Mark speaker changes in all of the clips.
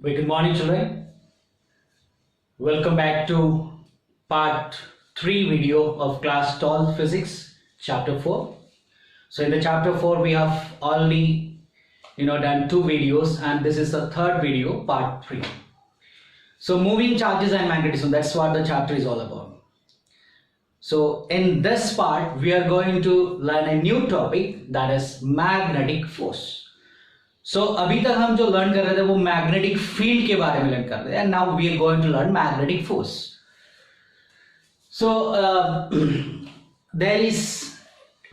Speaker 1: Very good morning, children. Welcome back to part 3 video of class 12 physics chapter 4. So in the chapter 4 we have already done 2 videos, and this is the third video, part 3. So moving charges and magnetism, that's what the chapter is all about. So in this part we are going to learn a new topic, that is magnetic force. So अभी तक हम जो learn कर रहे थे वो magnetic field के बारे में लर्न कर रहे हैं, and now we are going to learn magnetic force. So there is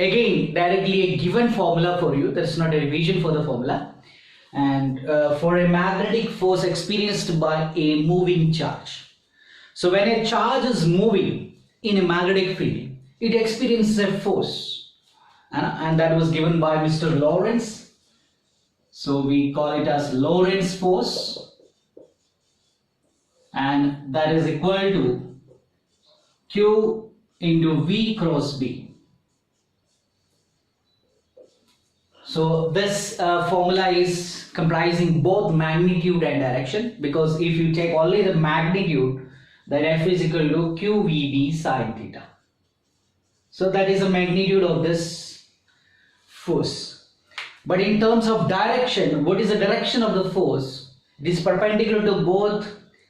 Speaker 1: again directly a given formula for you. There is not a revision for the formula, and for a magnetic force experienced by a moving charge. So when a charge is moving in a magnetic field, it experiences a force, and that was given by Mr. Lorentz. So we call it as Lorentz force, and that is equal to Q into V cross B. So this formula is comprising both magnitude and direction, because if you take only the magnitude, then F is equal to QVB sin theta. So that is the magnitude of this force. But in terms of direction, what is the direction of the force? It is perpendicular to both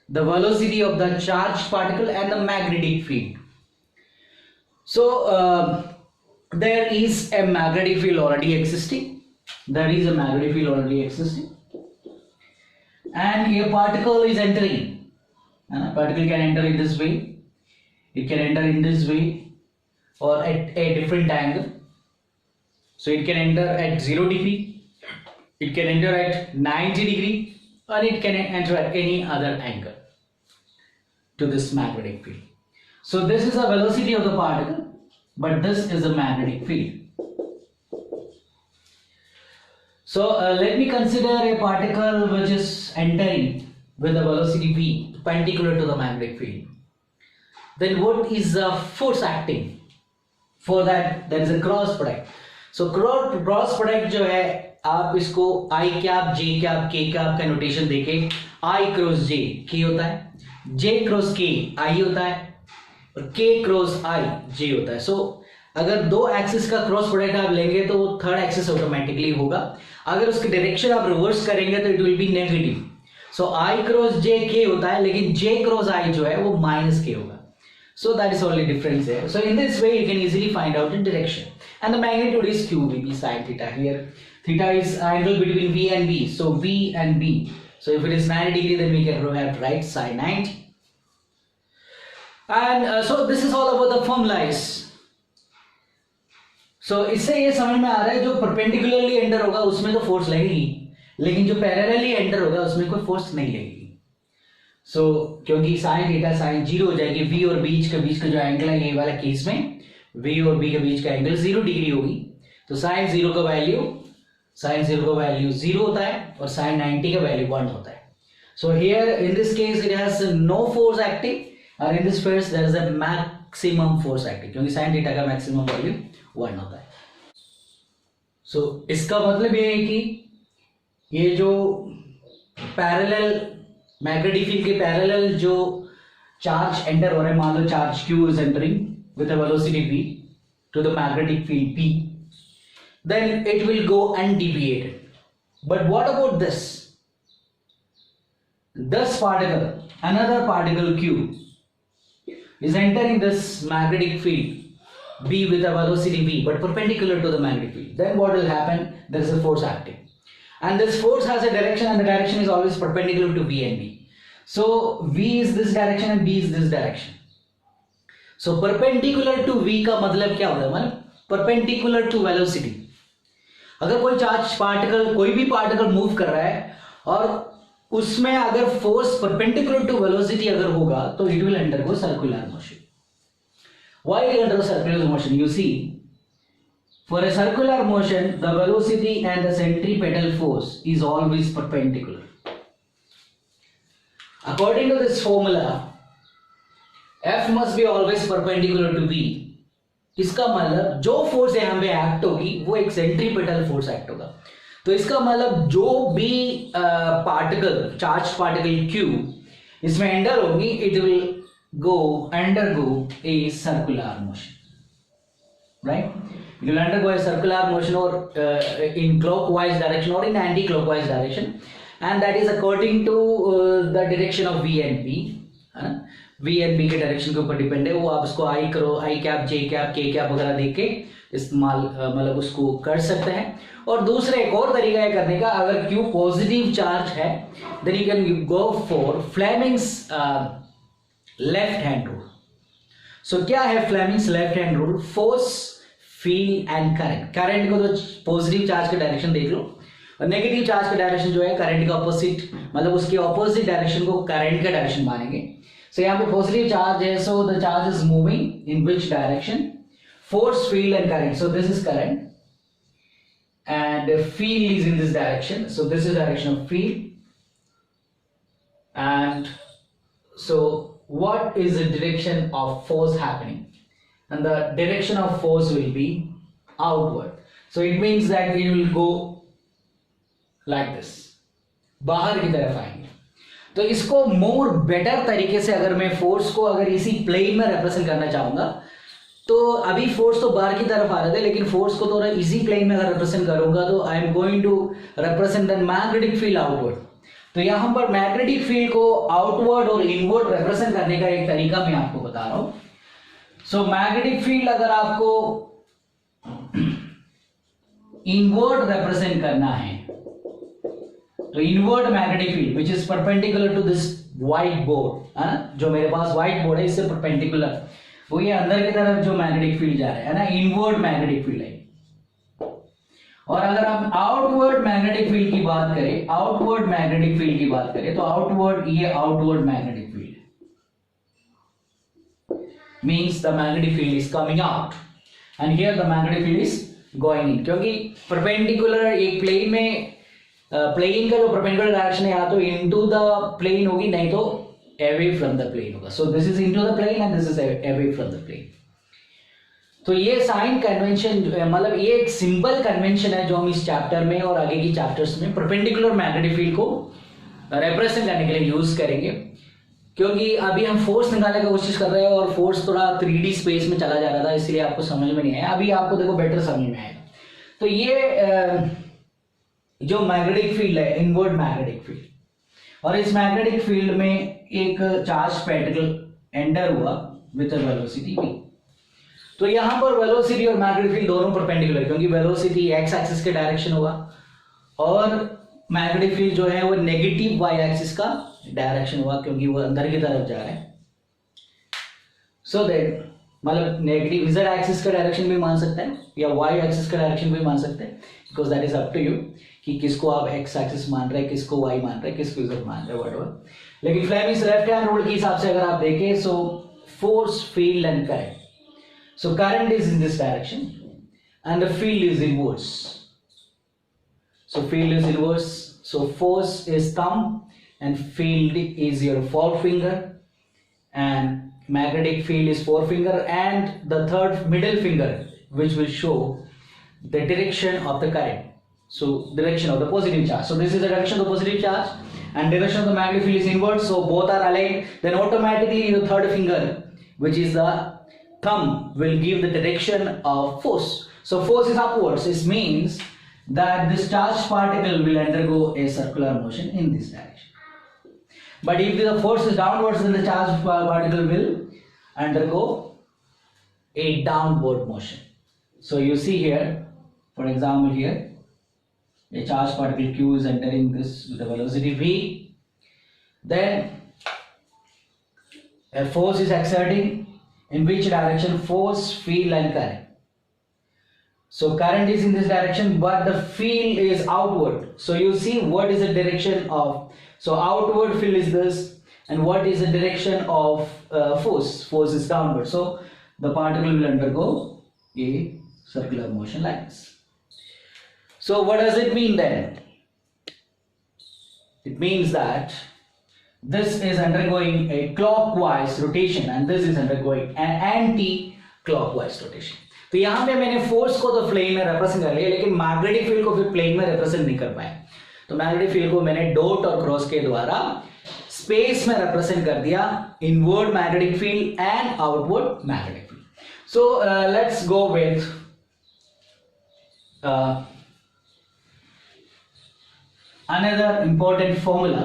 Speaker 1: the velocity of the charged particle and the magnetic field. So there is a magnetic field already existing. And a particle is entering. And a particle can enter in this way. It can enter in this way or at a different angle. So it can enter at 0 degree, it can enter at 90 degree, or it can enter at any other angle to this magnetic field. So this is the velocity of the particle, but this is the magnetic field. So let me consider a particle which is entering with the velocity v perpendicular to the magnetic field. Then what is the force acting? For that, there is a cross product. So cross product जो है, आप इसको I cap, J cap, K cap का notation देके I cross J K होता है, J cross K I होता है, और K क्रॉस I J होता है. सो अगर दो एक्सिस का क्रॉस प्रोडक्ट आप लेंगे तो वो थर्ड एक्सिस ऑटोमेटिकली होगा. अगर उसकी डायरेक्शन आप रिवर्स करेंगे तो it will B negative. So I cross J K होता है, लेकिन J क्रॉस I जो है वो माइनस K होगा. So that is only difference there. So in this way you can easily find out the direction. And the magnitude is QVB sin theta. Here theta is angle between V and B. So V and B. So if it is 90 degree, then we can have to write sin 90. And so this is all about the formulas. So इससे ये समझ में आ रहा है जो perpendicularly enter होगा उसमें तो फोर्स लगेगी, लेकिन जो पैरेलली एंटर होगा उसमें कोई फोर्स नहीं लगेगी. सो क्योंकि साइन थीटा साइन 0 हो जाएगी, v और बीच का जो एंगल है ये वाला केस में v और b के बीच का एंगल 0 डिग्री होगी. तो साइन 0 का वैल्यू 0 होता है और साइन 90 का वैल्यू 1 होता है. So here in this case it has no force acting, और in this case there is a maximum force acting, क्योंकि साइन थीटा का मैक्सिमम वैल्यू 1 होता है. सो इसका मतलब ये है कि ये जो पैरेलल मैग्नेटिक फील्ड के पैरेलल जो चार्ज एंटर हो रहे हैं, मान लो charge Q is entering with a velocity v to the magnetic field P, then it will go undeviated. But what about this particle, another particle Q is entering this magnetic field B with a velocity v but perpendicular to the magnetic field. Then what will happen? There is a force acting, and this force has a direction, and the direction is always perpendicular to V and B. So V is this direction and B is this direction. So perpendicular to V का मतलब क्या होता है? मतलब perpendicular to velocity. अगर कोई charge particle, कोई भी पार्टिकल मूव कर रहा है और उसमें अगर फोर्स perpendicular to velocity अगर होगा तो it will undergo circular motion. Why it undergo circular motion? You see, for a circular motion, the velocity and the centripetal force is always perpendicular. According to this formula, F must be always perpendicular to V. इसका मतलब जो force यहाँ पे act होगी वो एक centripetal force act होगा. तो इसका मतलब जो भी पार्टिकल, चार्ज पार्टिकल Q इसमें एंटर होगी, it will undergo a circular motion, right? It will undergo a circular motion or in clockwise direction or in anti-clockwise direction, and that is according to the direction of V and P. V and P के direction के ऊपर depend है, वो आप उसको आई करो, आई cap, जे cap, के cap वगैरह देख के इस्तेमाल मतलब उसको कर सकते हैं. और दूसरा एक और तरीका है करने का, अगर Q पॉजिटिव चार्ज है then you can go for Fleming's left hand rule. So क्या है Fleming's left hand rule? Force, field and current. Current को तो पॉजिटिव चार्ज का डायरेक्शन देख लो, और नेगेटिव चार्ज का डायरेक्शन जो है करंट का ऑपोजिट, मतलब उसके ऑपोजिट डायरेक्शन को करंट का डायरेक्शन मानेंगे. सो यहाँ पे पॉजिटिव चार्ज है, so the charge is moving in which direction? Force, field and current. So this is current and field is in this direction, so this is direction of field. And so what is the direction of force happening? And the direction of force will be outward, so it means that it will go like this, बाहर की तरफ आएंगे. तो इसको more better तरीके से अगर मैं फोर्स को अगर इसी प्लेन में रिप्रेजेंट करना चाहूंगा, तो अभी फोर्स तो बाहर की तरफ आ रहे थे, लेकिन फोर्स को थोड़ा इजी प्लेन में अगर रिप्रेजेंट करूंगा तो I am going to represent the magnetic field outward. तो यहां पर मैग्नेटिक फील्ड को आउटवर्ड और इनवर्ड रिप्रेजेंट करने का एक तरीका मैं आपको बता रहा हूं. सो मैग्नेटिक फील्ड अगर आपको इनवर्ड रिप्रेजेंट करना है, तो inward magnetic field which is perpendicular to this whiteboard, जो मेरे पास व्हाइट बोर्ड है इससे परपेंडिकुलर, वो ये अंदर की तरफ जो मैग्नेटिक फील्ड जा रहा है ना, इनवर्ड मैग्नेटिक फील्ड है. और अगर हम आउटवर्ड मैग्नेटिक फील्ड की बात करें, आउटवर्ड मैग्नेटिक फील्ड की बात करें, तो आउटवर्ड, ये outward magnetic field means the magnetic field is coming out and here the magnetic field is going in. क्योंकि परपेंडिकुलर एक प्लेन में, प्लेन का जो परपेंडिकुलर डायरेक्शन है या तो इनटू द प्लेन होगी, नहीं तो away from the plane होगा. So this is into the plane and this is away from the plane. तो ये साइन कन्वेंशन, मतलब ये एक सिंपल कन्वेंशन है जो हम इस चैप्टर में और आगे की चैप्टर्स में परपेंडिकुलर मैग्नेटिक फील्ड को रिप्रेजेंट करने के लिए यूज करेंगे. क्योंकि अभी हम फोर्स निकालने की कोशिश कर रहे हैं और फोर्स थोड़ा 3D स्पेस में चला जा रहा था, इसलिए आपको समझ में नहीं आया. अभी आपको देखो बेटर समझ में आएगा. तो ये जो मैग्नेटिक फील्ड है, इनवर्ड मैग्नेटिक फील्ड, और इस मैग्नेटिक फील्ड में एक चार्ज पार्टिकल एंटर हुआ विद वेलोसिटी v. तो यहां पर वेलोसिटी और मैग्नेटिक फील्ड दोनों परपेंडिकुलर, क्योंकि वेलोसिटी एक्स एक्सिस के डायरेक्शन होगा और मैग्नेटिक फील्ड जो है वो नेगेटिव वाई एक्सिस का डायरेक्शन हुआ, क्योंकि वो अंदर की तरफ जा रहा है. सो दैट मतलब नेगेटिव z एक्सिस का डायरेक्शन भी मान सकते हैं या y एक्सिस का डायरेक्शन भी मान सकते हैं, because that is up to you कि किसको आप x एक्सिस मान रहे हैं, किसको y मान रहे हैं, किसको z मान रहे हैं, व्हाटएवर. लेकिन फ्लेमिंग्स लेफ्ट हैंड रूल के हिसाब से अगर आप देखें, so force, field and current. So current is in this direction and the field is inverse. So field is inverse, so force is thumb and field is your forefinger and magnetic field is forefinger and the third middle finger which will show the direction of the current, so direction of the positive charge. So this is the direction of the positive charge and direction of the magnetic field is inverse, so both are aligned. Then automatically your third finger which is the thumb will give the direction of force. So force is upwards. This means that this charged particle will undergo a circular motion in this direction. But if the force is downwards, then the charged particle will undergo a downward motion. So you see here, for example here, a charged particle Q is entering this with a velocity v. Then a force is exerting in which direction? Force, field and current. So current is in this direction, but the field is outward. So you see what is the direction of, so outward field is this, and what is the direction of force? Force is downward. So the particle will undergo a circular motion like this. So what does it mean then? It means that this is undergoing a clockwise rotation and this is undergoing an anti-clockwise rotation. तो यहाँ पे मैंने force को तो plane में represent कर लिया, लेकिन मैग्नेटिक फील्ड को फिर प्लेन में रिप्रेजेंट नहीं कर पाया। तो मैग्नेटिक फील्ड को मैंने डॉट और क्रॉस के द्वारा स्पेस में रिप्रेजेंट कर दिया, inward magnetic field and outward magnetic field. So let's go with another important formula.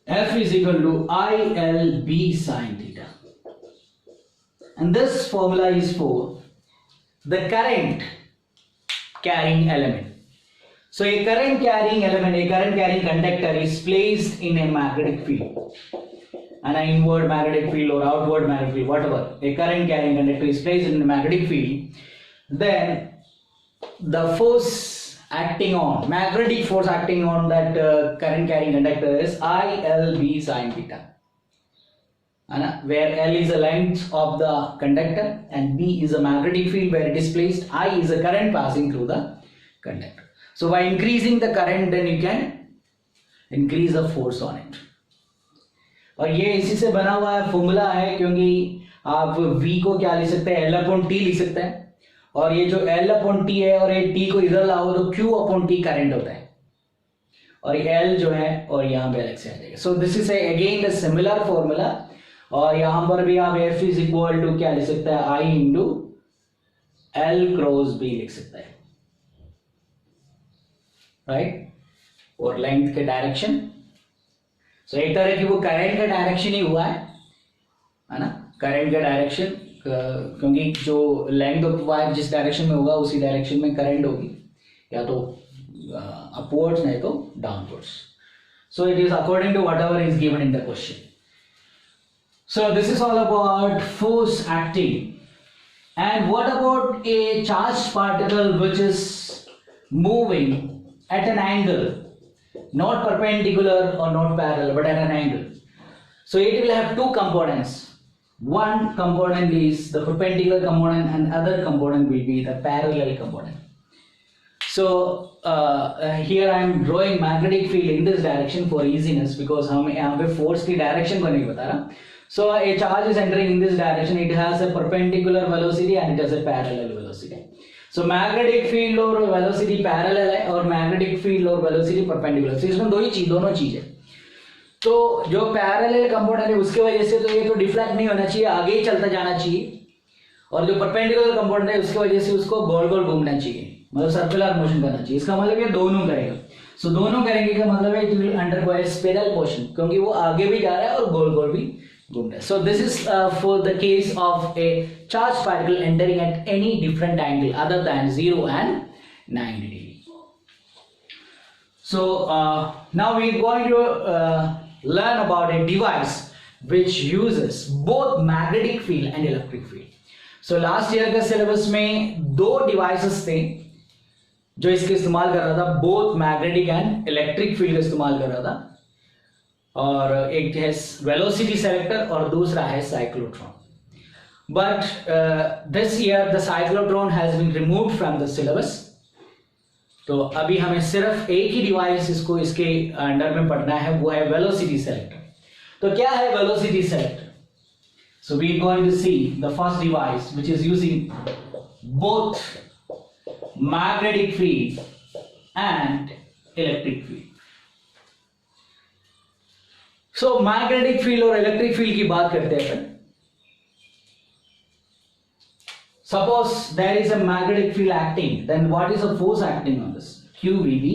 Speaker 1: F is equal to ILB sin theta, and this formula is for the current carrying element. So a current carrying element, a current carrying conductor is placed in a magnetic field, an inward magnetic field or outward magnetic field, whatever. A current carrying conductor is placed in a magnetic field, then the force acting on, magnetic force acting on that current carrying conductor is ILB sin theta, where L is the length of the conductor and B is a magnetic field where it is placed, I is a current passing through the conductor. So by increasing the current, then you can increase the force on it. और ये इसी से बना हुआ है formula है, क्योंकि आप V को क्या लिख सकते हैं, L अपॉन T लिख सकते हैं, और ये जो L अपॉन T है और ये T को इधर लाओ तो Q अपॉन T करंट होता है, और ये L जो है और यहाँ पे अलग से आ जाएगा। सो this is again the similar formula, और यहाँ पर भी आप F इज इक्वल टू क्या लिख सकते हैं, I into L cross B लिख सकते हैं, राइट, और लेंथ के डायरेक्शन। सो एक तरह की वो करंट का डायरेक्शन ही हुआ है ना, करंट का डायरेक्शन, क्योंकि जो लेंथ ऑफ वायर जिस डायरेक्शन में होगा उसी डायरेक्शन में करंट होगी, या तो अपवर्ड्स नहीं तो downwards. So it is according to whatever is given in the question. So this is all about force acting. And what about a charge particle which is moving at an angle, not perpendicular or not parallel, but at an angle. So it will have two components. One component is the perpendicular component and other component will be the parallel component. So here I am drawing magnetic field in this direction for easiness, because हम यहाँ पे force की direction को नहीं बता रहा. So a charge is entering in this direction. It has a perpendicular velocity and it has a parallel velocity. So magnetic field और velocity parallel है, और magnetic field और velocity perpendicular. So इसमें दोनों चीज है। तो जो पैरेलल कंपोनेंट है उसके वजह से तो ये तो डिफ्लेक्ट नहीं होना चाहिए, आगे ही चलता जाना चाहिए, और जो परपेंडिकुलर कंपोनेंट है उसकी वजह से उसको गोल गोल घूमना चाहिए, मतलब सर्कुलर मोशन करना चाहिए। इसका मतलब ये दोनों करेगा। सो दोनों करेंगे का मतलब है it will undergo A spiral motion, क्योंकि वो आगे भी जा रहा है और गोल गोल भी घूम रहा है। सो this is for the case of A charge particle entering at any different angle other than 0 and 90 degree. So now we are going to learn about a device which uses both magnetic field and electric field. So last year के syllabus में दो devices थे जो इसके इस्तेमाल कर रहा था, both magnetic and electric field का इस्तेमाल कर रहा था, और एक है velocity selector और दूसरा है cyclotron. But this year the cyclotron has been removed from the syllabus. तो अभी हमें सिर्फ एक ही डिवाइस इसको इसके अंडर में पढ़ना है, वो है वेलोसिटी सेलेक्टर। तो क्या है velocity selector? So we are going to see the first device which is using both magnetic field and electric field. So magnetic field और इलेक्ट्रिक फील्ड की बात करते हैं। Suppose there is a magnetic field acting, then what is the force acting on this? Q will be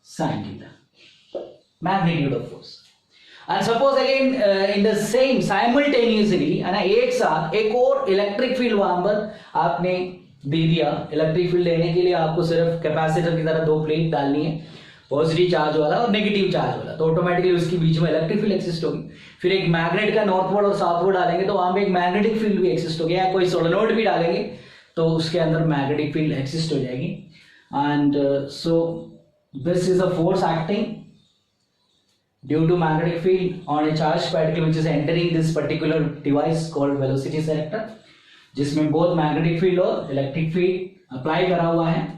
Speaker 1: sin theta, magnitude of force. And suppose again in the same simultaneously, है ना, एक साथ एक और इलेक्ट्रिक फील्ड वहां पर आपने दे दिया। इलेक्ट्रिक फील्ड देने के लिए आपको सिर्फ कैपेसिटर की तरह दो प्लेट डालनी है, पॉजिटिव चार्ज वाला और नेगेटिव चार्ज वाला, तो ऑटोमेटिकली उसके बीच में इलेक्ट्रिक फील्ड एक्सिस्ट होगी। फिर एक मैग्नेट का नॉर्थवर्ड और साउथवर्ड डालेंगे तो वहां पे एक मैग्नेटिक फील्ड भी एक्सिस्ट होगी, या कोई सोलेनोइड भी डालेंगे तो उसके अंदर मैग्नेटिक फील्ड एक्सिस्ट हो जाएगी। And so this is a force acting due to magnetic field on a charge particle which is entering this particular device called velocity selector, जिसमें बोथ मैग्नेटिक फील्ड और electric field apply करा हुआ है।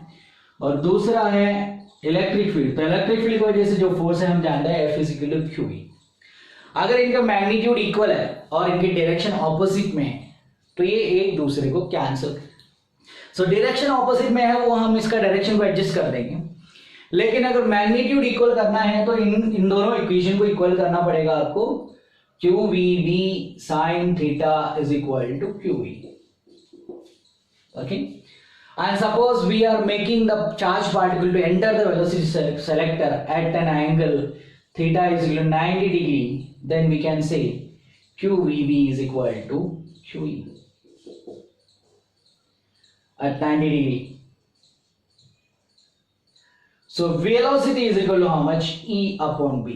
Speaker 1: और दूसरा है इलेक्ट्रिक फील्ड। तो electric field की वजह से जो फोर्स है हम जानते हैं F is equal to QE। अगर इनका मैग्नीट्यूड इक्वल है और इनकी डायरेक्शन ऑपोजिट में है तो तो ये एक दूसरे को कैंसिल। सो डायरेक्शन ऑपोजिट में है वो हम इसका डायरेक्शन को एडजस्ट कर देंगे, लेकिन अगर मैग्नीट्यूड इक्वल करना है तो इन दोनों इक्वेशन को इक्वल करना पड़ेगा आपको। Q V B sine theta is equal to Q V. Okay, and suppose we are making the charge particle to enter the velocity selector at an angle theta is equal to 90 degree, then we can say QVB is equal to QE at 90 degree. So velocity is equal to how much? E upon B.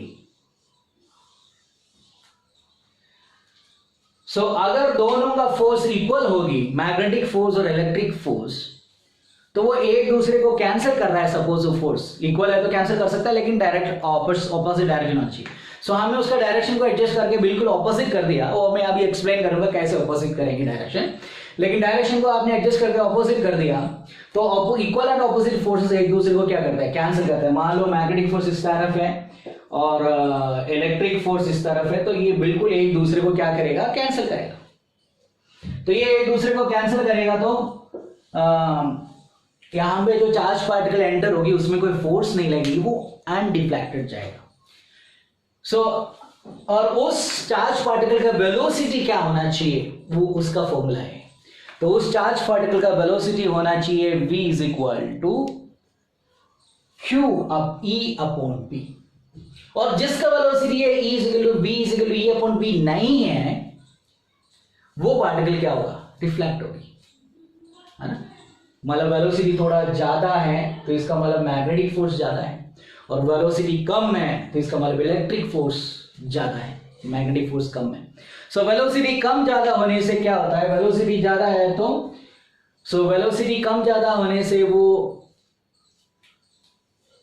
Speaker 1: So अगर दोनों का force equal होगी, magnetic force और electric force, तो वो एक दूसरे को कैंसिल कर रहा है। सपोज वो फोर्स इक्वल है तो कैंसिल कर सकता है, लेकिन डायरेक्ट ऑपोजिट डायरेक्शन होनी चाहिए। सो हमने उसका डायरेक्शन को एडजस्ट करके बिल्कुल ऑपोजिट कर दिया, और मैं अभी एक्सप्लेन करूंगा कैसे ऑपोजिट करेंगे डायरेक्शन। लेकिन डायरेक्शन को आपने एडजस्ट करके ऑपोजिट कर दिया तो इक्वल एंड ऑपोजिट फोर्सेस एक दूसरे को क्या करता है? कैंसिल करता है। मान लो मैग्नेटिक फोर्स इस तरफ है और इलेक्ट्रिक फोर्स इस तरफ है, तो ये बिल्कुल एक दूसरे को क्या करेगा? कैंसिल करेगा। तो ये एक दूसरे को कैंसिल करेगा तो यहां पे जो चार्ज पार्टिकल एंटर होगी उसमें कोई फोर्स नहीं लगेगी, वो अनडिफ्लेक्टेड जाएगा। सो और उस चार्ज पार्टिकल का वेलोसिटी क्या होना चाहिए, वो उसका फॉर्मूला है। तो उस चार्ज पार्टिकल का वेलोसिटी होना चाहिए v is equal to Q up E upon P, और जिसका वेलोसिटी है e is equal to v is equal to E upon P नहीं है, वो पार्टिकल क्या होगा? रिफ्लेक्ट होगी, है ना। मतलब वेलोसिटी थोड़ा ज्यादा है तो इसका मतलब मैग्नेटिक फोर्स ज्यादा है, और वेलोसिटी कम है तो इसका मतलब इलेक्ट्रिक फोर्स ज्यादा है, मैग्नेटिक फोर्स कम है। सो वेलोसिटी कम ज्यादा होने से क्या होता है? वेलोसिटी ज्यादा है तो वेलोसिटी कम ज्यादा होने से वो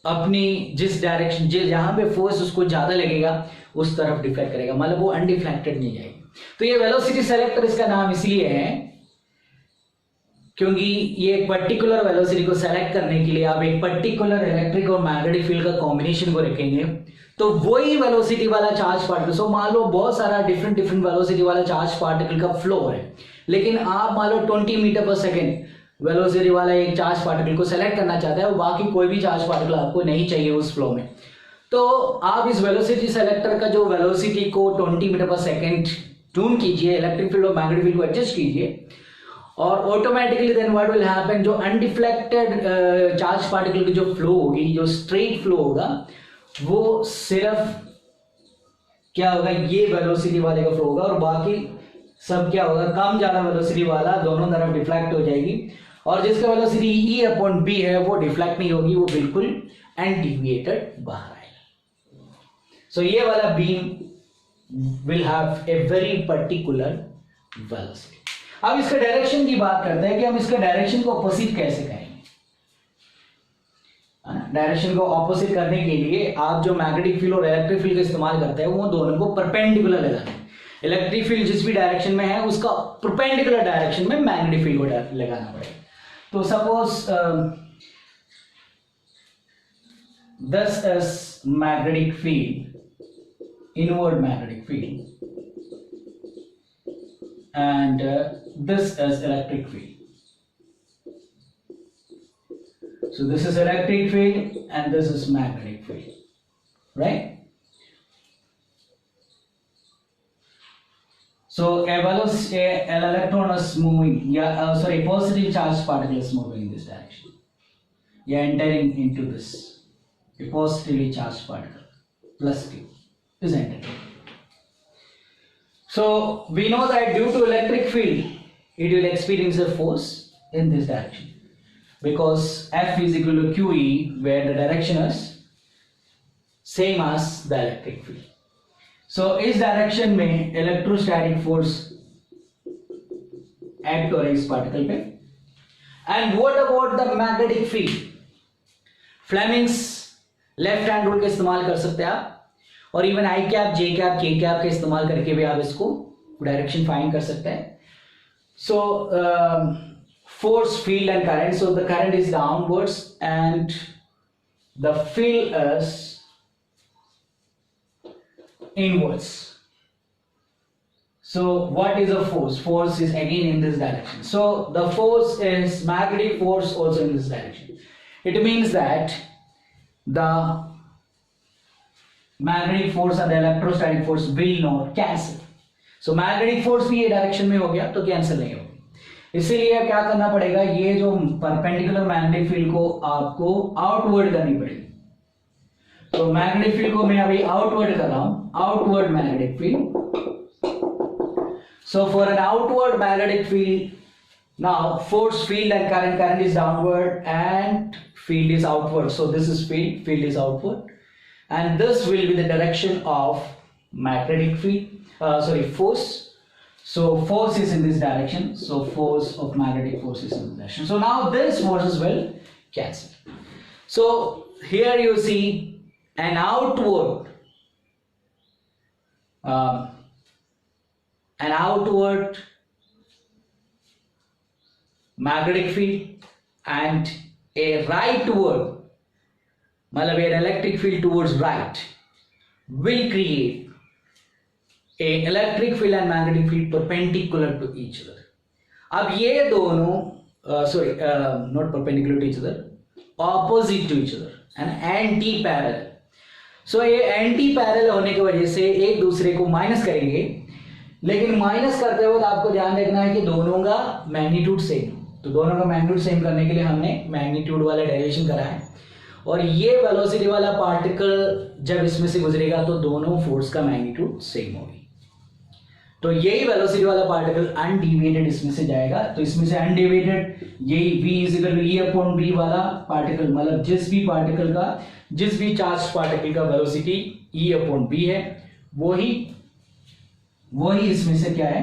Speaker 1: अपनी जिस डायरेक्शन जहां पे फोर्स उसको ज्यादा लगेगा उस तरफ डिफ्लेक्ट करेगा, मतलब वो अनडिफ्लेक्टेड नहीं जाएगी। तो ये वेलोसिटी सेलेक्टर इसका नाम इसलिए है क्योंकि ये एक पर्टिकुलर वेलोसिटी को सेलेक्ट करने के लिए आप एक पर्टिकुलर इलेक्ट्रिक और मैग्नेटिक फील्ड का कॉम्बिनेशन को रखेंगे, तो वही वेलोसिटी वाला चार्ज पार्टिकल। सो मान लो बहुत सारा डिफरेंट वेलोसिटी वाला चार्ज पार्टिकल का फ्लो है, लेकिन आप मान लो 20 मीटर पर सेकेंड वेलोसिटी वाला एक चार्ज पार्टिकल को सेलेक्ट करना चाहते हैं और बाकी कोई भी चार्ज पार्टिकल आपको नहीं चाहिए उस फ्लो में, तो आप इस वेलोसिटी सेलेक्टर का जो वेलोसिटी को 20 मीटर पर सेकेंड ट्यून कीजिए, इलेक्ट्रिक फील्ड और मैग्नेटिक फील्ड को एडजस्ट कीजिए, और automatically then what will happen, जो अनडिफ्लेक्टेड चार्ज पार्टिकल की जो फ्लो होगी, जो स्ट्रेट फ्लो होगा, वो सिर्फ क्या होगा? ये वेलोसिटी वाले का फ्लो होगा, और बाकी सब क्या होगा? कम ज्यादा वेलोसिटी वाला दोनों तरफ डिफ्लेक्ट हो जाएगी, और जिसका वेलोसिटी ई अपॉन बी है वो डिफ्लेक्ट नहीं होगी, वो बिल्कुल अनडिविएटेड बाहर आएगा। सो ये वाला beam will have a very particular velocity. अब इसका डायरेक्शन की बात करते हैं कि हम इसका डायरेक्शन को ऑपोजिट कैसे करेंगे। डायरेक्शन को ऑपोजिट करने के लिए आप जो मैग्नेटिक फील्ड और इलेक्ट्रिक फील्ड का इस्तेमाल करते हैं वो दोनों को परपेंडिकुलर लगाना है। इलेक्ट्रिक फील्ड जिस भी डायरेक्शन में है उसका परपेंडिकुलर डायरेक्शन में मैग्नेटिक फील्ड को लगाना पड़ेगा। तो suppose this is magnetic field, inward magnetic field, and this is electric field. So this is electric field and this is magnetic field, right? So an electron is moving, positive charged particle is moving in this direction. Yeah, entering into this. A positively charged particle plus Q is entering. So we know that due to electric field, it will experience a force in this direction, because F is equal to QE, where the direction is same as the electric field. So इस direction में electrostatic force act हो रही है इस particle पे। And what about the magnetic field? Fleming's left hand rule का इस्तेमाल कर सकते हैं आप, और even I cap, J cap, के कैप का इस्तेमाल करके भी आप इसको डायरेक्शन फाइंड कर सकते हैं। So force, field and current. So the current is downwards and the field is inwards. So what is a force? Force is again in this direction. So the force is magnetic force also in this direction. It means that the magnetic force and the electrostatic force will not cancel. So magnetic force भी ये direction में हो गया तो cancel नहीं होगी. इसीलिए क्या करना पड़ेगा, ये जो परपेंडिकुलर मैग्नेटिक फील्ड को आपको आउटवर्ड करनी पड़ेगी. तो मैग्नेटिक फील्ड को मैं अभी आउटवर्ड कर रहा हूं, outward magnetic field. So for an outward magnetic field, now force field and current is downward and field is outward. So this is field, field is outward, and this will be the direction of magnetic field. Force. So force is in this direction. So force of magnetic force is in this direction. So now this forces will cancel. So here you see an outward. An outward magnetic field and a rightward, मतलब an electric field towards right, will create a electric field and magnetic field perpendicular to each other. अब ये दोनों not perpendicular to each other, opposite to each other and anti-parallel. So ये anti-parallel होने की वजह से एक दूसरे को माइनस करेंगे, लेकिन माइनस करते वक्त आपको ध्यान रखना है कि दोनों का मैग्नीट्यूड सेम. तो दोनों का मैग्नीट्यूड सेम करने के लिए हमने मैग्नीट्यूड वाला डेरिवेशन करा है, और ये वेलोसिटी वाला पार्टिकल जब इसमें से गुजरेगा तो दोनों फोर्स का मैग्नीट्यूड सेम होगी. तो यही वेलोसिटी वाला पार्टिकल अनडिविएटेड इसमें से जाएगा. तो इसमें से अनडिविएटेड यही v equal to e upon b वाला पार्टिकल, मतलब जिस भी चार्ज पार्टिकल का वेलोसिटी e अपॉन b है, वही इसमें से क्या है,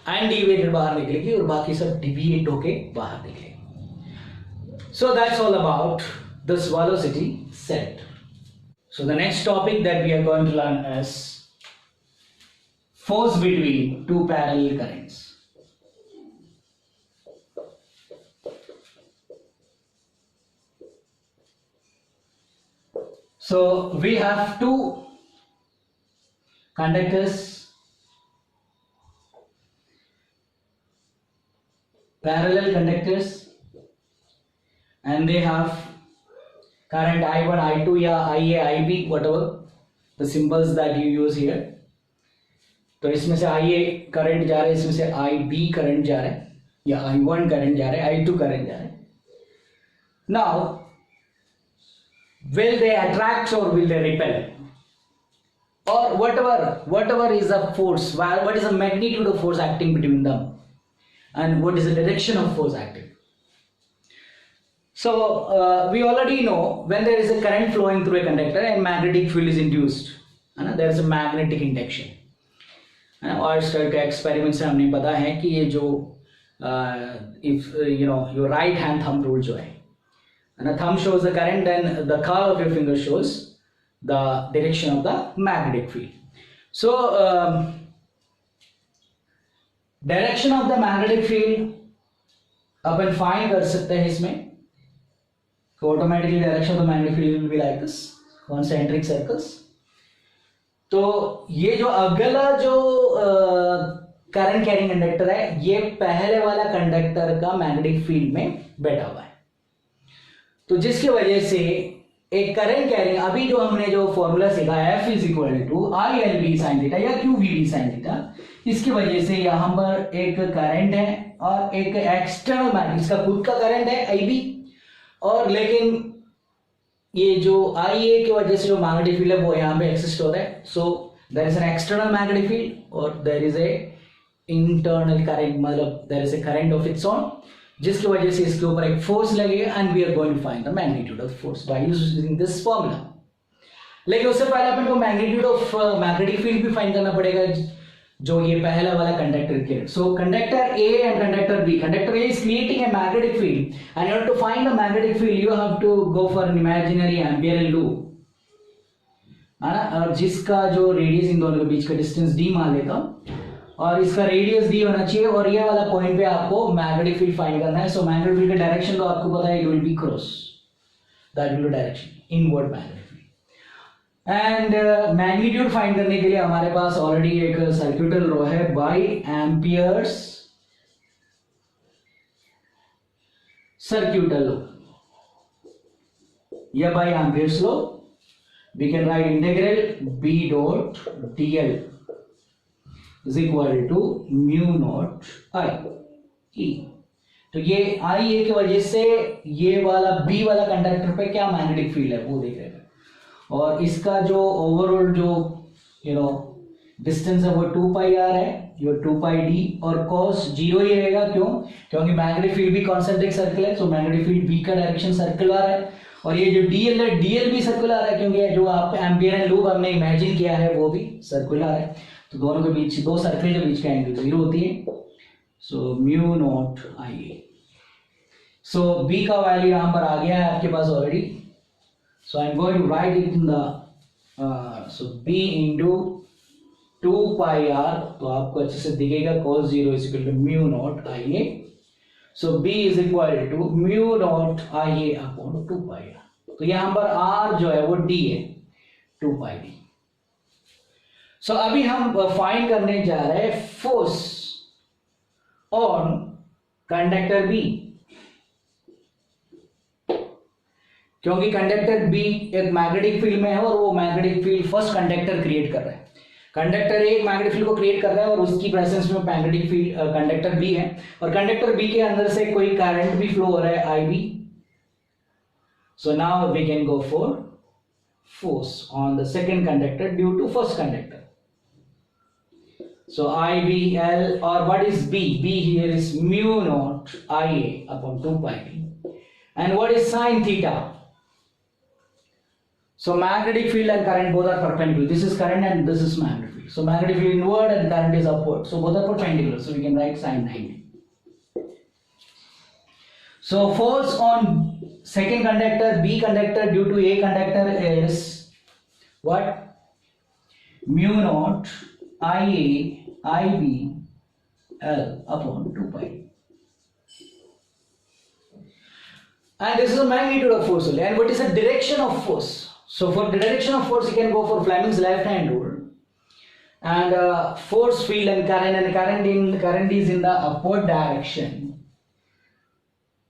Speaker 1: अनडिविएटेड बाहर निकलेगी और बाकी सब डिविएट होके बाहर निकलेगी. So that's all about this velocity set. So the next topic that we are going to learn is force between two parallel currents. So we have two conductors, parallel conductors, and they have current I1, I2 या IA, IB, whatever the symbols that you use here. तो इसमें से IA current जा रहा है, इसमें से IB current जा रहा है, या I1 करंट जा रहा है, I2 करंट जा रहा है. Now, will they attract or will they repel? Or whatever is the force, what is the magnitude of force acting between them? And what is the direction of force acting? So, we already know when there is a current flowing through a conductor and magnetic field is induced, there is a magnetic induction. और इस तरह के experiment से हमने पता है कि ये जो if you know your right hand thumb rule जो है, thumb shows the current and the curve of your finger shows the direction of the magnetic field. So direction of the magnetic field upon find कर सकते हैं इसमें. Automatically direction of the magnetic field will be like this, concentric circles. तो ये जो अगला जो current carrying conductor है, ये पहले वाला कंडक्टर का मैग्नेटिक फील्ड में बैठा हुआ है. तो जिसकी वजह से एक करंट कैरिंग, अभी जो हमने जो फॉर्मूला सीखा F is equal to I L B sine theta या Q V B sine theta, इसकी वजह से यहां पर एक करंट है और एक एक्सटर्नल मैग्नेट, इसका खुद का करंट है आई बी, और लेकिन ये जो IA की वजह से जो मैग्नेटिक फील्ड है वो यहाँ पे एक्सिस्ट हो रहा है. So there is an external magnetic field और there is a internal current, मतलब there is a current of its own, जिसकी वजह से इसके ऊपर एक फोर्स लगेगा and we are going to find the magnitude of force by using this formula. लेकिन उससे पहले अपन को मैग्नीट्यूड ऑफ मैग्नेटिक फील्ड भी फाइंड करना पड़ेगा, जो ये पहला वाला कंडक्टर के. So conductor A and conductor B, conductor A is creating a magnetic field and in order to find the magnetic field you have to go for an imaginary Ampere loop, है ना, और जिसका जो radius इन दोनों के बीच का distance d मान लेता हूं और इसका रेडियस d होना चाहिए, और ये वाला पॉइंट पे आपको मैग्नेटिक फील्ड फाइंड करना है. सो मैग्नेटिक फील्ड का डायरेक्शन तो आपको पता है, it will be cross, that will be direction inward magnetic field. And magnitude find करने के लिए हमारे पास ऑलरेडी एक सर्क्यूटल लॉ है, बाय एम्पियर्स सर्क्यूटल लॉ या by Ampere's law we can write integral b dot dl is equal to mu naught I e। तो ये I a की वजह से ये वाला B वाला कंडक्टर पे क्या मैग्नेटिक फील्ड है वो देख रहे हैं, और इसका जो ओवरऑल जो डिस्टेंस है वो 2 pi r है, ये 2 pi d, और cos 0 ही रहेगा। क्यों? क्योंकि मैग्नेटिक फील्ड भी कॉन्सेंट्रिक सर्कल है, तो मैग्नेटिक फील्ड B का डायरेक्शन सर्कुलर है, और ये जो dl है dl भी सर्कुलर है, क्योंकि जो आप एम्पियर एंड लूप हमने इमेजिन किया है वो भी सर्कुलर है। तो दोनों के बीच, दो सर्कल के बीच का एंगल 0 होती है। So mu naught I a। So b का वैल्यू यहाँ पर आ गया है आपके पास already. So I am going to write it in the so b into 2 pi r, तो आपको अच्छे से दिखेगा cos 0 is equal to mu naught I a। So B is equal to mu naught I a upon 2 pi r। तो यहाँ पर R जो है वो D है, 2 pi d। So अभी हम फाइंड करने जा रहे हैं फोर्स ऑन कंडक्टर B, क्योंकि कंडक्टर B एक मैग्नेटिक फील्ड में है और वो magnetic field first conductor create कर रहा है। कंडक्टर एक मैग्नेटिक फील्ड को क्रिएट कर रहा है और उसकी प्रेजेंस में मैग्नेटिक फील्ड कंडक्टर बी है, और कंडक्टर बी के अंदर से कोई करंट भी फ्लो हो रहा है I B. So now we can go for force on the second conductor due to first conductor. So I B L, और what is B? B here is mu naught I A upon 2 pi B, and what is sine theta? So magnetic field and current both are perpendicular. This is current and this is magnetic field. So magnetic field inward and current is upward. So both are perpendicular. So we can write sin 90. So force on second conductor, B conductor due to A conductor is what? Mu naught IA IB L upon 2 pi. And this is the magnitude of force only. And what is the direction of force? So for the direction of force, you can go for Fleming's left hand rule, and force, field, and current is in the upward direction,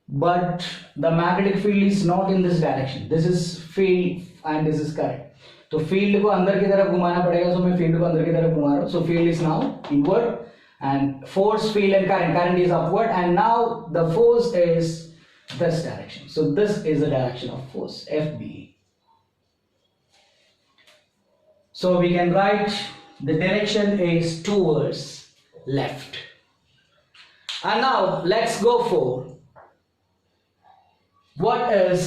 Speaker 1: but the magnetic field is not in this direction. This is field and this is current. तो field को अंदर की तरफ घुमाना पड़ेगा, so मैं field को अंदर की तरफ घुमा रहा हूँ. So field is now inward, and force, field, and current is upward, and now the force is this direction. So this is the direction of force, FB. So we can write the direction is towards left. And now let's go for what is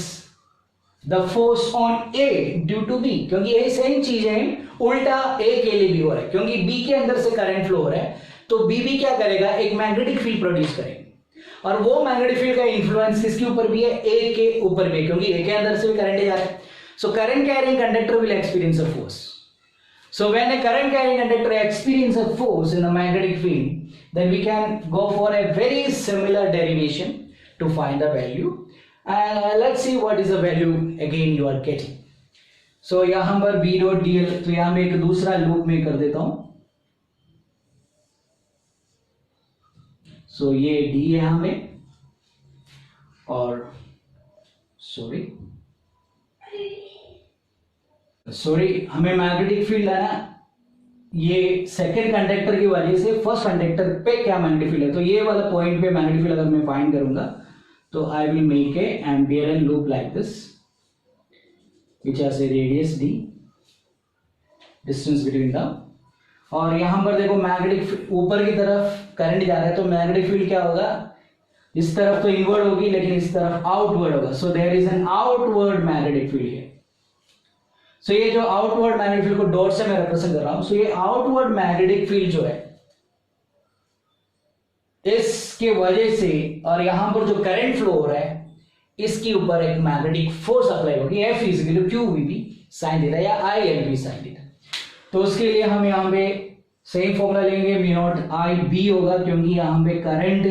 Speaker 1: the force on A due to B, क्योंकि यही same चीजें उल्टा A के लिए भी हो रहा है, क्योंकि B के अंदर से करंट फ्लो हो रहा है, तो B भी क्या करेगा? एक मैग्नेटिक फील्ड प्रोड्यूस करेगा, और वो मैग्नेटिक फील्ड का इन्फ्लुएंस किसके ऊपर भी है? A के ऊपर भी, क्योंकि A के अंदर से भी करंट जा रहा है। So current carrying conductor will experience a force. So when a current carrying conductor experiences a force in the magnetic field, then we can go for a very similar derivation to find the value. And let's see what is the value again you are getting. So यहाँ पर B dot dl, तो यहाँ मैं एक दूसरा loop में कर देता हूँ। So ये D है यहाँ में, और सॉरी हमें मैग्नेटिक फील्ड है ना, ये सेकेंड कंडक्टर की वजह से फर्स्ट कंडक्टर पे क्या मैग्नेटिक फील्ड है, तो ये वाला पॉइंट पे मैग्नेटिक फील्ड अगर मैं फाइंड करूंगा तो I will make A ampere and loop like this which has a radius d, distance between the, और यहां पर देखो मैग्नेटिक ऊपर की तरफ करंट जा रहा है, तो मैग्नेटिक फील्ड क्या होगा? इस तरफ तो इनवर्ड होगी लेकिन इस तरफ आउटवर्ड होगा। So there is an outward magnetic field है। सो ये जो आउटवर्ड मैग्नेटिक फील्ड को डॉट से मैं रिप्रेजेंट कर रहा हूं, सो ये आउटवर्ड मैग्नेटिक फील्ड जो है इसके वजह से, और यहां पर जो करंट फ्लो हो रहा है इसके ऊपर एक मैग्नेटिक फोर्स अप्लाई होगी, F is equal to QVB sin theta या ILB sin थीटा। तो उसके लिए हम यहां पे सेम फॉर्मूला लेंगे, म्यू नॉट IB होगा, क्योंकि यहां पे करंट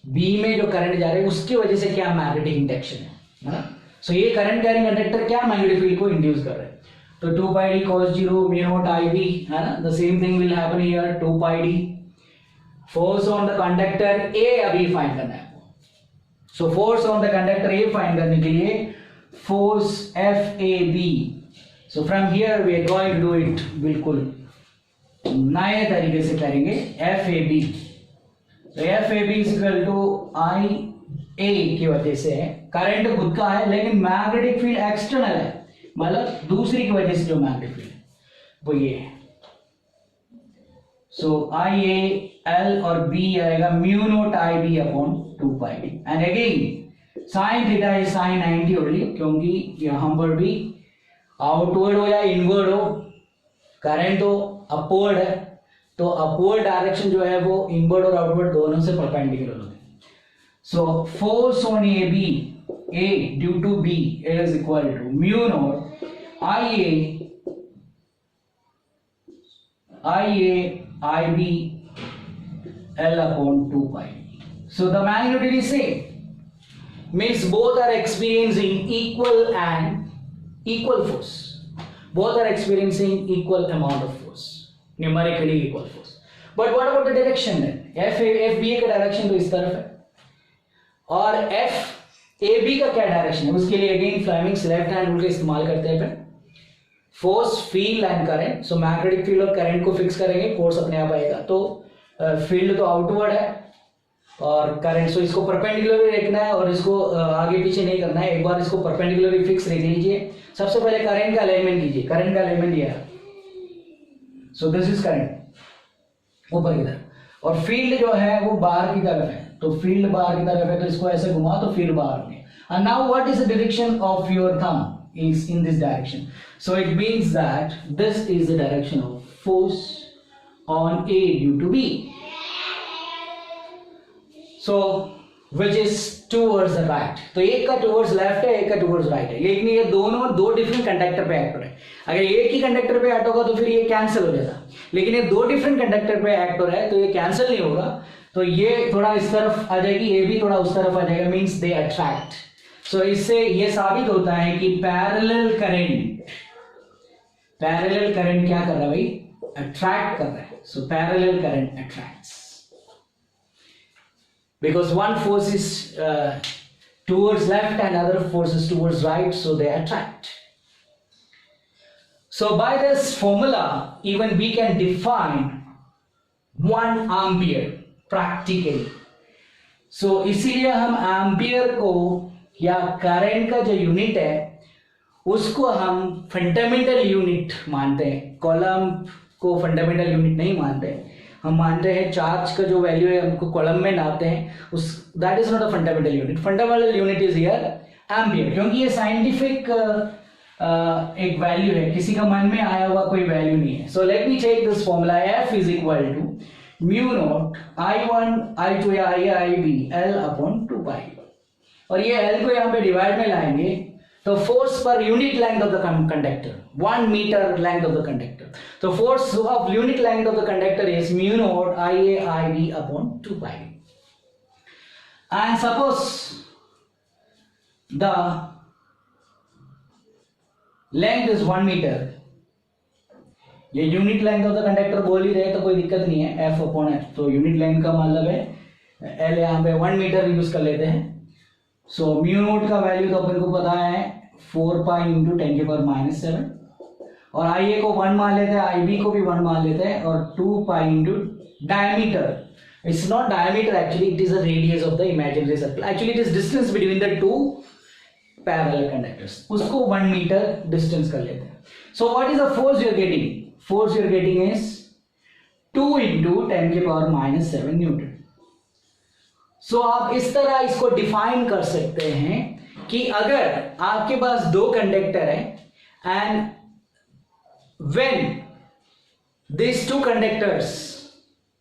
Speaker 1: B में जो करंट जा रहा है उसकी वजह से क्या मैग्नेटिक इंडक्शन है ना, सो ये करंट कैरिंग कंडक्टर क्या मैग्नेटिक फील्ड को इंड्यूस कर रहे हैं. तो 2 pi d cos 0 mu naught I v है ना. The same thing will happen here. 2 pi d force on the conductor A अभी फाइंड करना है. So force on the conductor A find करने के लिए force FAB. So from here we are going to do it बिल्कुल नए तरीके से करेंगे. FAB, तो FAB is equal to IA की वजह से है. करंट खुद का है लेकिन मैग्नेटिक फील्ड एक्सटर्नल है, मतलब दूसरी की वजह से जो मैग्नेटिक फील्ड है वो ये है. सो IA और B आएगा mu naught IB upon 2 pi d. And again sine theta is sine 90 only, क्योंकि यहां पर भी आउटवर्ड हो या इनवर्ड हो, करंट तो अपवर्ड है, तो अपवर्ड डायरेक्शन जो है वो इनवर्ड और आउटवर्ड दोनों से परपेंडिकुलर होते हैं. So force on AB A due to B is equal to mu naught IA IB L upon 2 pi. So the magnitude is same, means both are experiencing equal force. Both are experiencing equal amount of force, numerically equal force. But what about the direction then? FBA का direction तो इस तरफ है और FAB का क्या direction है? उसके लिए again Fleming's left hand rule का इस्तेमाल करते हैं फिर. Force, field and current. So magnetic field और करंट को फिक्स करेंगे, फोर्स अपने आप आएगा. तो फील्ड तो आउटवर्ड है और करंट, सो इसको परपेंडिकुलरली रखना है और इसको आगे पीछे नहीं करना है. एक बार इसको परपेंडिकुलरली फिक्स रख लीजिए. सबसे पहले करंट का अलाइनमेंट कीजिए. करंट का अलाइनमेंट ये है. सो दिस इज करंट ऊपर की तरफ और फील्ड जो है वो बाहर की तरफ है. तो फील्ड बाहर की तरफ है तो इसको ऐसे घुमा तो फील्ड बाहर होगी. And now what is the direction of your thumb? Is in this direction. So it means that this is the direction of force on A due to B. So which is towards the right. तो एक का towards left है, एक का towards right है, लेकिन ये दोनों दो डिफरेंट कंडक्टर पे एक्ट हो रहे हैं. अगर एक ही कंडक्टर पे एक्ट होगा तो फिर ये कैंसिल हो जाता, लेकिन ये दो डिफरेंट कंडक्टर पे एक्ट हो रहा है तो ये कैंसिल नहीं होगा. तो ये थोड़ा इस तरफ आ जाएगी, ये भी थोड़ा उस तरफ आ जाएगा, मीन्स दे अट्रैक्ट. सो इससे ये साबित होता है कि पैरेलल करंट क्या कर रहा है भाई? अट्रैक्ट कर रहा है. So parallel current attracts because one force is towards left and other force is towards right, so they attract. So by this formula even we can define 1 ampere practically. सो इसीलिए हम एम्पियर को या current का जो unit है उसको हम फंडामेंटल यूनिट मानते हैं. कॉलम को फंडामेंटल यूनिट नहीं मानते, हम मानते हैं चार्ज का जो वैल्यू है हमको कॉलम में लाते हैं, उस that is not a fundamental unit. Fundamental unit is here ampere, क्योंकि ये साइंटिफिक एक वैल्यू है, किसी का मन में आया हुआ कोई वैल्यू नहीं है. So let me take this formula. F is equal to mu naught I1 I2 या IB L अपॉन 2 pi. और ये L को यहाँ पे डिवाइड में लाएंगे तो force per unit length of the conductor, 1 metre length of the conductor. तो force of unit length of the conductor is mu naught IA IB upon 2 pi. And suppose the length is 1 metre. ये unit length of the conductor बोल ही रहे तो कोई दिक्कत नहीं है, F अपॉन F. तो यूनिट लेंथ का मतलब है L, यहाँ पे 1 मीटर यूज कर लेते हैं. सो म्यू नोट का वैल्यू तो अपन को पता है 4 pi इंटू 10 की पावर -7 और IA को 1 मान लेते हैं, IB को भी 1 मान लेते हैं और 2 pi into diameter. It's not diameter actually, it is the radius of the imaginary circle. Actually it is distance between the two parallel conductors, उसको 1 मीटर डिस्टेंस कर लेते हैं. So what is the force you are getting? Force you are getting is 2 into 10 की power -7 Newton. सो आप इस तरह इसको define कर सकते हैं कि अगर आपके पास दो कंडक्टर है and when these two conductors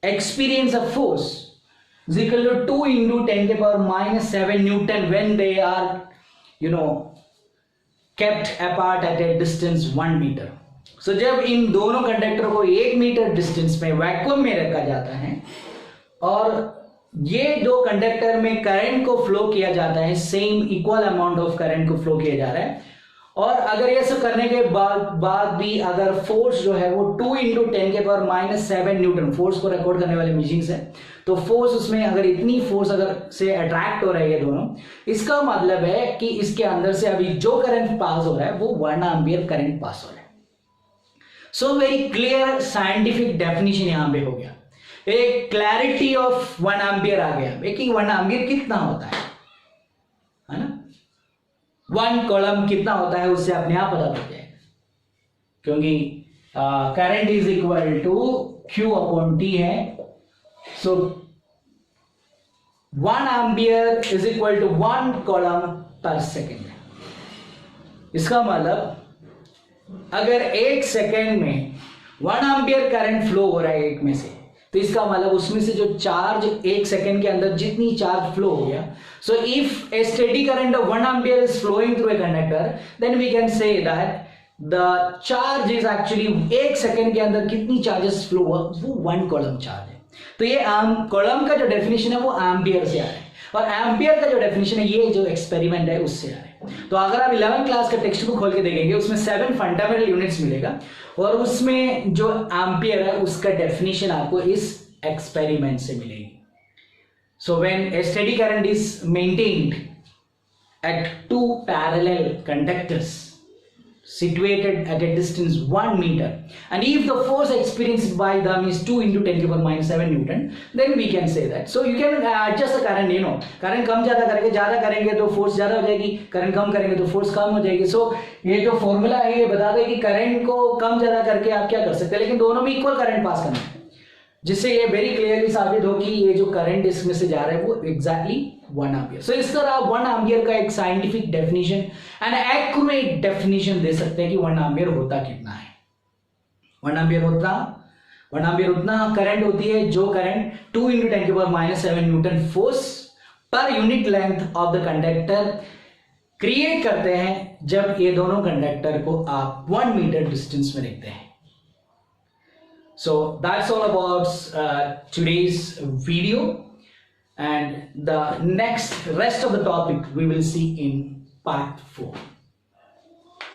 Speaker 1: experience a force is equal to 2 into 10 to the power -7 Newton when they are kept apart at a distance 1 meter. So जब इन दोनों कंडक्टर को 1 मीटर डिस्टेंस में वैक्यूम में रखा जाता है और ये दो कंडक्टर में करंट को फ्लो किया जाता है, same equal amount of current को फ्लो किया जा रहा है, और अगर ये सब करने के बाद भी अगर फोर्स जो है वो 2 इंटू 10⁻⁻7 न्यूटन, फोर्स को रिकॉर्ड करने वाले मशीन्स है, तो फोर्स उसमें अगर इतनी फोर्स अगर से अट्रैक्ट हो रही है दोनों, इसका मतलब है कि इसके अंदर से अभी जो करंट पास हो रहा है वो 1 एम्पियर करंट पास हो रहा है। So very clear scientific definition यहां पे हो गया, एक क्लैरिटी ऑफ 1 एम्पियर आ गया, कि 1 एम्पियर कितना होता है ना, 1 कॉलम कितना होता है उससे अपने आप पता चल जाएगा, क्योंकि current is equal to Q upon T है। So 1 ampere is equal to 1 coulomb per second. इसका मतलब अगर 1 सेकेंड में 1 एम्पियर करंट फ्लो हो रहा है एक में से, तो इसका मतलब उसमें से जो चार्ज 1 सेकेंड के अंदर जितनी चार्ज फ्लो हो गया, so if a steady current of 1 ampere is flowing through a conductor, then we can say that the charge is actually 1 second के अंदर कितनी चार्जेस फ्लो हुआ वो 1 कॉलम चार्ज है। तो ये कॉलम का जो डेफिनेशन है वो एम्पियर से आ रहा है, और एम्पियर का जो डेफिनेशन है ये जो एक्सपेरिमेंट है उससे आ रहा है। तो अगर आप 11th क्लास का टेक्स्ट बुक खोल के देखेंगे उसमें 7 फंडामेंटल यूनिट्स मिलेगा, और उसमें जो एम्पियर है उसका डेफिनेशन आपको इस एक्सपेरिमेंट से मिलेगी। So when A steady current is maintained eight 2 parallel conductors situated at a distance 1 meter, and if the force experienced by them is 2 into 10⁻⁷ Newton, then we can say that. So you can adjust the current, you know, current कम ज़्यादा करेंगे तो force ज़्यादा हो जाएगी, current कम करेंगे तो force कम हो जाएगी। सो ये जो फॉर्मूला है ये बता दे कि करंट को कम ज़्यादा करके आप क्या कर सकते हैं, लेकिन दोनों में इक्वल करंट पास करना है, जिससे ये वेरी क्लियरली साबित हो कि ये जो करंट इसमें से जा रहा है वो एग्जैक्टली 1 एम्पियर। सो इस तरह आप 1 एम्पियर का एक scientific definition and accurate definition दे सकते हैं कि 1 एम्पियर होता कितना है। 1 एम्पियर उतना करंट होती है जो current 2 into 10⁻⁷ Newton force per unit length of the conductor create करते हैं जब ये दोनों कंडक्टर को आप 1 मीटर डिस्टेंस में रखते हैं। So that's all about today's video, and the rest of the topic we will see in part 4.